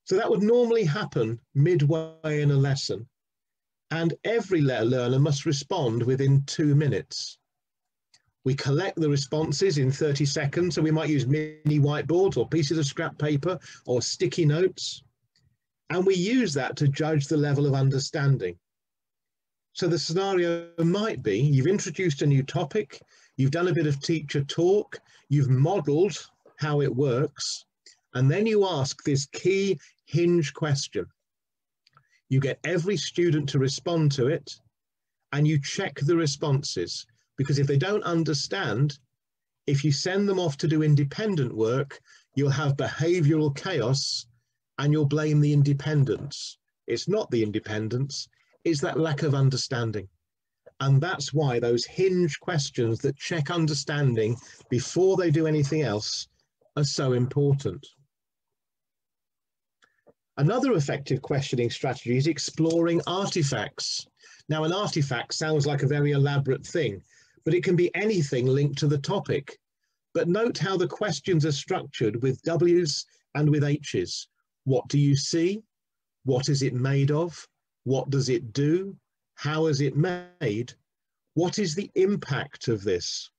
So that would normally happen midway in a lesson, and every learner must respond within 2 minutes. We collect the responses in 30 seconds, so we might use mini whiteboards or pieces of scrap paper or sticky notes, and we use that to judge the level of understanding. So the scenario might be you've introduced a new topic, you've done a bit of teacher talk, you've modeled how it works, and then you ask this key hinge question. You get every student to respond to it, and you check the responses, because if they don't understand, if you send them off to do independent work, you'll have behavioral chaos and you'll blame the independence. It's not the independence, it's that lack of understanding. And that's why those hinge questions that check understanding before they do anything else are so important. Another effective questioning strategy is exploring artifacts. Now, an artifact sounds like a very elaborate thing, but it can be anything linked to the topic. But note how the questions are structured with W's and with H's. What do you see? What is it made of? What does it do? How is it made? What is the impact of this?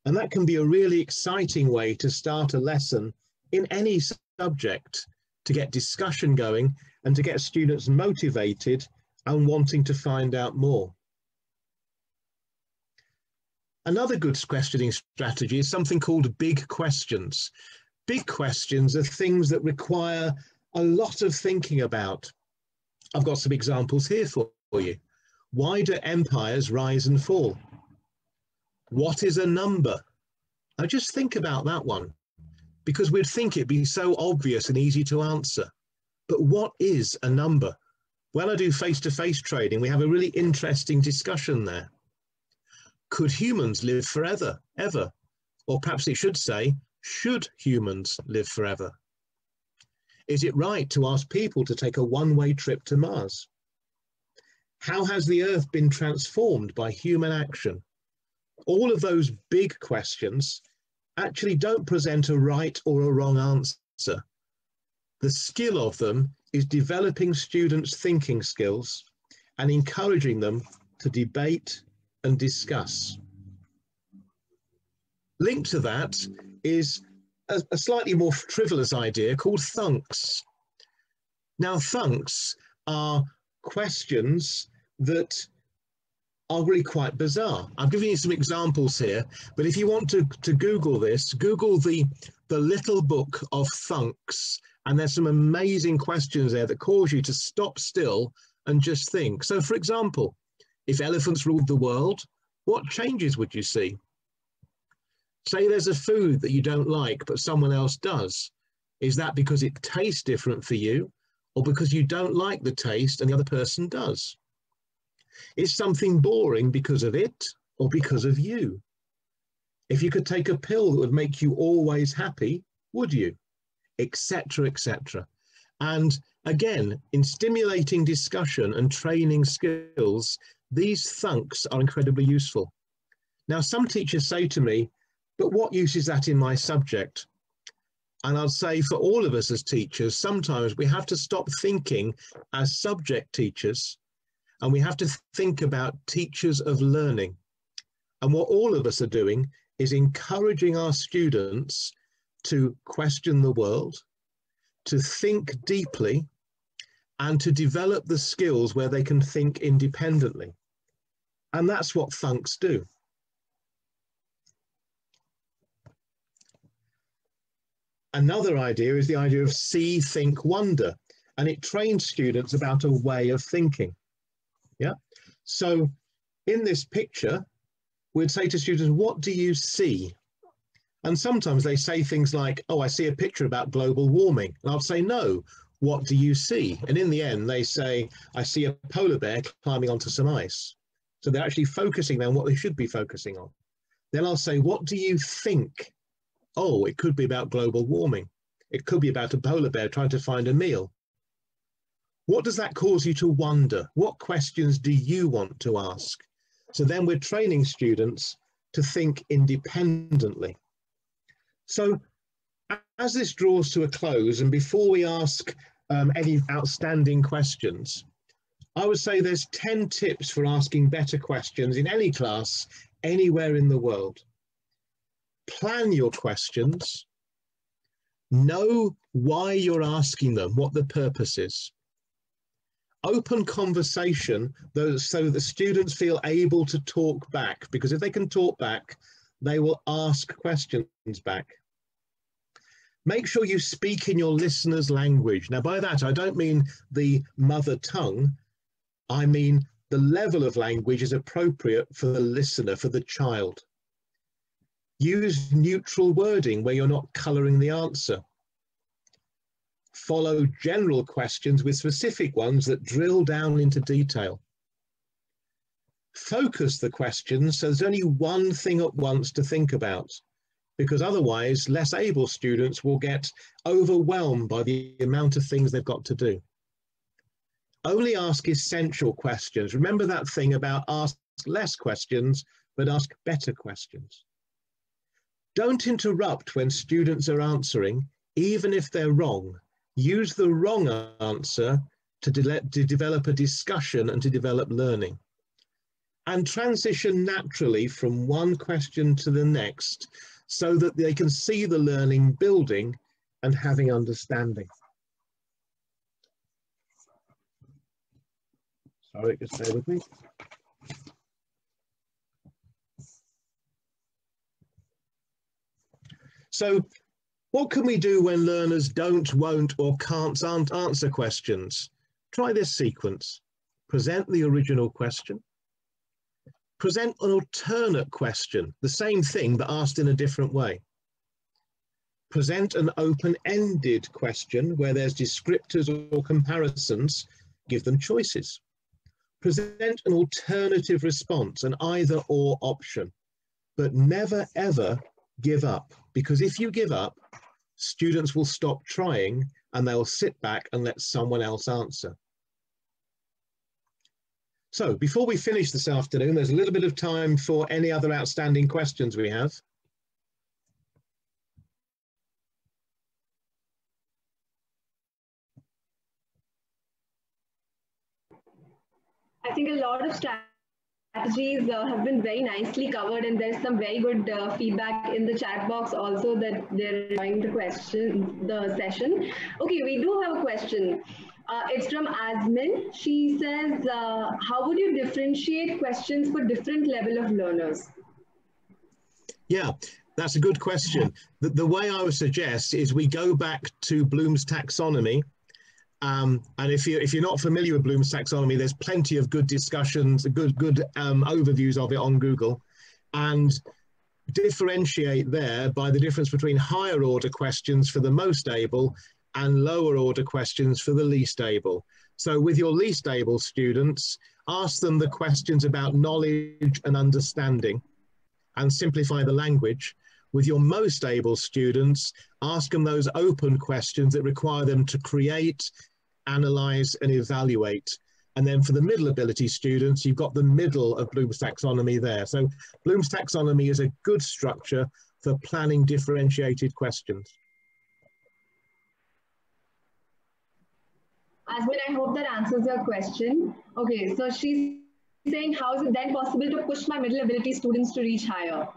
And that can be a really exciting way to start a lesson in any subject, to get discussion going and to get students motivated and wanting to find out more. Another good questioning strategy is something called big questions. Big questions are things that require a lot of thinking about. I've got some examples here for you. Why do empires rise and fall? What is a number? Now just think about that one, because we'd think it'd be so obvious and easy to answer. But what is a number? When I do face-to-face training, we have a really interesting discussion there. Could humans live forever, ever? Or perhaps it should say, should humans live forever? Is it right to ask people to take a one-way trip to Mars? How has the Earth been transformed by human action? All of those big questions actually don't present a right or a wrong answer. The skill of them is developing students' thinking skills and encouraging them to debate and discuss. Linked to that is a slightly more frivolous idea called Thunks. Now, Thunks are questions that are really quite bizarre. I'm giving you some examples here, but if you want to Google this, Google the little book of Thunks, and there's some amazing questions there that cause you to stop still and just think. So, for example, if elephants ruled the world, what changes would you see? Say there's a food that you don't like, but someone else does. Is that because it tastes different for you, or because you don't like the taste and the other person does? Is something boring because of it, or because of you? If you could take a pill that would make you always happy, would you? Etc., etc. And again, in stimulating discussion and training skills, these thunks are incredibly useful. Now, some teachers say to me, but what use is that in my subject? And I'll say for all of us as teachers, sometimes we have to stop thinking as subject teachers, and we have to think about teachers of learning. And what all of us are doing is encouraging our students to question the world, to think deeply, and to develop the skills where they can think independently. And that's what Thunks do. Another idea is the idea of see, think, wonder, and it trains students about a way of thinking. Yeah. So in this picture, we'd say to students, what do you see? And sometimes they say things like, oh, I see a picture about global warming. And I'll say, no, what do you see? And in the end, they say, I see a polar bear climbing onto some ice. So they're actually focusing on what they should be focusing on. Then I'll say, what do you think? Oh, it could be about global warming. It could be about a polar bear trying to find a meal. What does that cause you to wonder? What questions do you want to ask? So then we're training students to think independently. So as this draws to a close, and before we ask any outstanding questions, I would say there's 10 tips for asking better questions in any class, anywhere in the world. Plan your questions, know why you're asking them, what the purpose is. Open conversation so that students feel able to talk back, because if they can talk back, they will ask questions back. Make sure you speak in your listener's language. Now, by that, I don't mean the mother tongue. I mean the level of language is appropriate for the listener, for the child. Use neutral wording where you're not colouring the answer. Follow general questions with specific ones that drill down into detail. Focus the questions so there's only one thing at once to think about, because otherwise less able students will get overwhelmed by the amount of things they've got to do. Only ask essential questions. Remember that thing about ask less questions, but ask better questions. Don't interrupt when students are answering, even if they're wrong. Use the wrong answer to develop a discussion and to develop learning. And transition naturally from one question to the next so that they can see the learning building and having understanding. Sorry, just bear with me. So what can we do when learners don't, won't, or can't answer questions? try this sequence. Present the original question. Present an alternate question, the same thing but asked in a different way. Present an open-ended question where there's descriptors or comparisons, give them choices. Present an alternative response, an either-or option, but never ever give up, because if you give up, students will stop trying and they'll sit back and let someone else answer. So before we finish this afternoon, there's a little bit of time for any other outstanding questions we have. I think a lot of strategies have been very nicely covered, and there's some very good feedback in the chat box also that they're enjoying the session. Okay, we do have a question. It's from Asmin. She says, how would you differentiate questions for different level of learners? Yeah, that's a good question. The way I would suggest is we go back to Bloom's taxonomy. And if you're not familiar with Bloom's taxonomy, there's plenty of good discussions, good overviews of it on Google, and differentiate there by the difference between higher order questions for the most able and lower order questions for the least able. So with your least able students, ask them the questions about knowledge and understanding and simplify the language. With your most able students, ask them those open questions that require them to create, analyze, and evaluate. And then for the middle ability students, you've got the middle of Bloom's taxonomy there. So Bloom's taxonomy is a good structure for planning differentiated questions. Asmin, I hope that answers your question. Okay, so she's saying, how is it then possible to push my middle ability students to reach higher?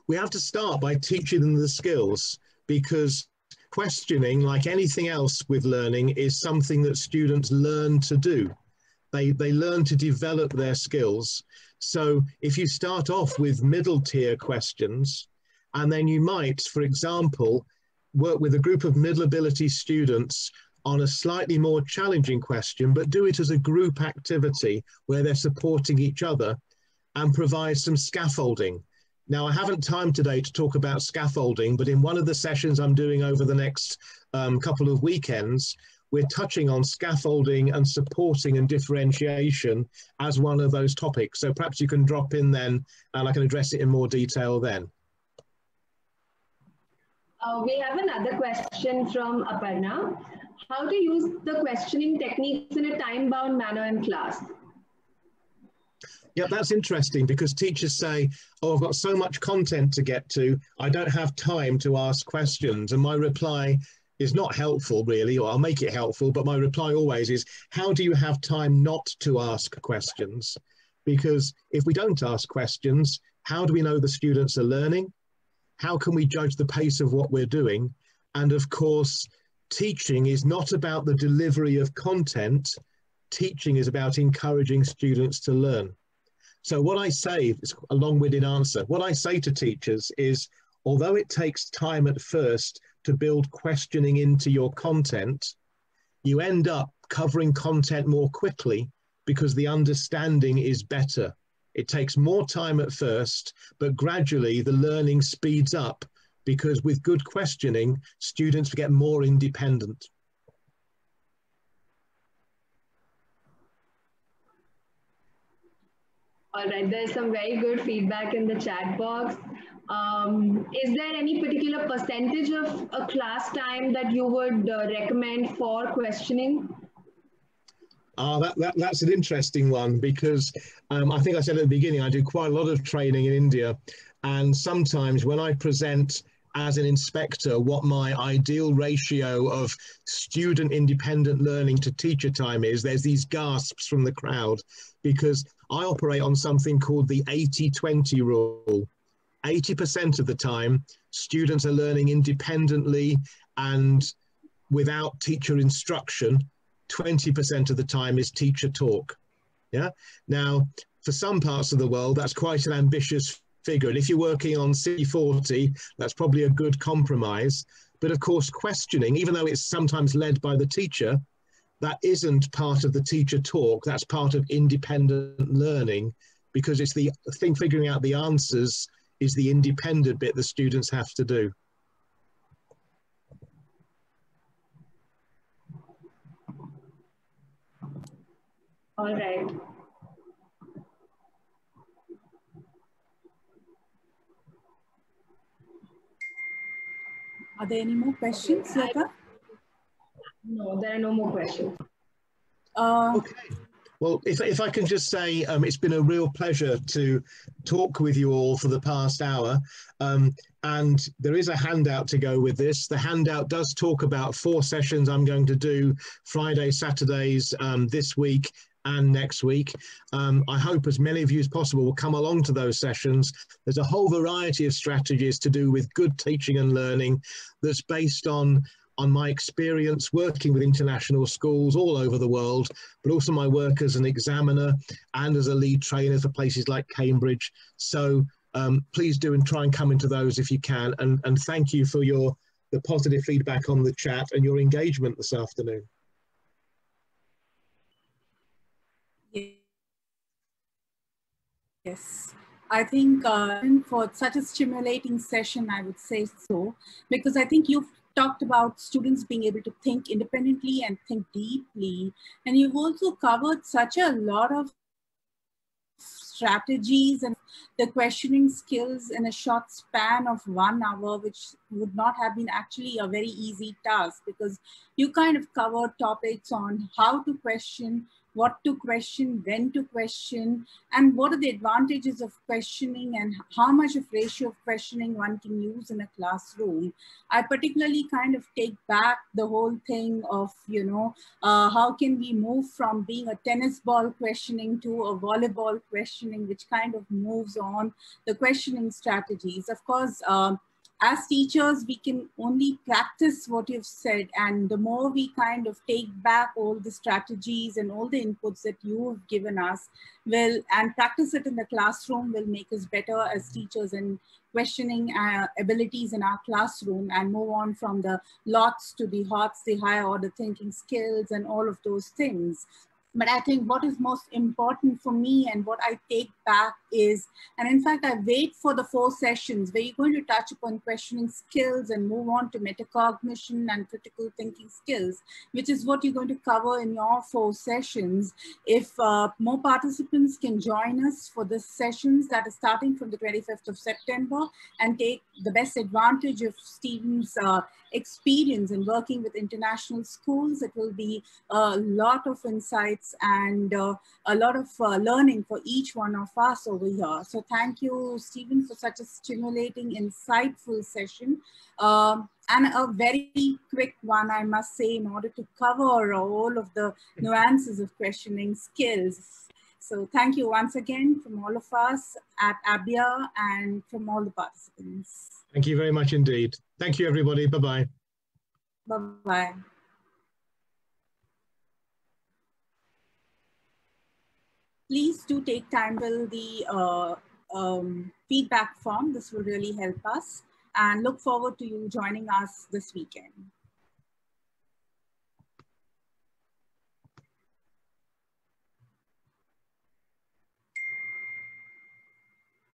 We have to start by teaching them the skills, because questioning, like anything else with learning, is something that students learn to do. They learn to develop their skills. So if you start off with middle tier questions, and then you might, for example, work with a group of middle ability students on a slightly more challenging question, but do it as a group activity where they're supporting each other, and provide some scaffolding. Now, I haven't time today to talk about scaffolding, but in one of the sessions I'm doing over the next couple of weekends, we're touching on scaffolding and supporting and differentiation as one of those topics. So perhaps you can drop in then and I can address it in more detail then. We have another question from Aparna. How to use the questioning techniques in a time-bound manner in class? Yeah, that's interesting, because teachers say, oh, I've got so much content to get to, I don't have time to ask questions. And my reply is not helpful really, or I'll make it helpful, but my reply always is, how do you have time not to ask questions? Because if we don't ask questions, how do we know the students are learning? How can we judge the pace of what we're doing? And of course, teaching is not about the delivery of content. Teaching is about encouraging students to learn. So what I say, it's a long-winded answer, what I say to teachers is, although it takes time at first to build questioning into your content, you end up covering content more quickly because the understanding is better. It takes more time at first, but gradually the learning speeds up, because with good questioning, students get more independent. All right, there's some very good feedback in the chat box. Is there any particular percentage of a class time that you would recommend for questioning? That's an interesting one, because I think I said at the beginning, I do quite a lot of training in India. And sometimes when I present as an inspector what my ideal ratio of student independent learning to teacher time is, there's these gasps from the crowd, because I operate on something called the 80-20 rule. 80% of the time, students are learning independently and without teacher instruction. 20% of the time is teacher talk. Yeah. Now, for some parts of the world, that's quite an ambitious figure. And if you're working on C40, that's probably a good compromise. But of course, questioning, even though it's sometimes led by the teacher, that isn't part of the teacher talk, that's part of independent learning, because it's the thing, figuring out the answers is the independent bit the students have to do. All right. Are there any more questions, Lata? No, there are no more questions. Okay. Well, if I can just say, it's been a real pleasure to talk with you all for the past hour. And there is a handout to go with this. The handout does talk about 4 sessions I'm going to do Friday, Saturdays, this week and next week. I hope as many of you as possible will come along to those sessions. There's a whole variety of strategies to do with good teaching and learning that's based on my experience working with international schools all over the world, but also my work as an examiner and as a lead trainer for places like Cambridge. So please do and try and come into those if you can. And thank you for the positive feedback on the chat and your engagement this afternoon. Yes, I think for such a stimulating session, I would say so, because I think you've talked about students being able to think independently and think deeply. And you've also covered such a lot of strategies and the questioning skills in a short span of 1 hour, which would not have been actually a very easy task, because you kind of covered topics on how to question, what to question, when to question, and what are the advantages of questioning and how much of ratio of questioning one can use in a classroom. I particularly kind of take back the whole thing of, how can we move from being a tennis ball questioning to a volleyball questioning, which kind of moves on the questioning strategies. Of course, as teachers, we can only practice what you've said, and the more we kind of take back all the strategies and all the inputs that you have given us and practice it in the classroom will make us better as teachers and questioning abilities in our classroom, and move on from the lots to the hots, the higher order thinking skills and all of those things. But I think what is most important for me and what I take back is, and in fact, I wait for the 4 sessions where you're going to touch upon questioning skills and move on to metacognition and critical thinking skills, which is what you're going to cover in your 4 sessions. If more participants can join us for the sessions that are starting from the 25th of September and take the best advantage of Stephen's experience in working with international schools, it will be a lot of insights and a lot of learning for each one of us over here. So thank you, Stephen, for such a stimulating, insightful session. And a very quick one, I must say, in order to cover all of the nuances of questioning skills. So thank you once again from all of us at ABEA and from all the participants. Thank you very much indeed. Thank you, everybody. Bye-bye. Bye-bye. Please do take time with the feedback form. This will really help us, and look forward to you joining us this weekend.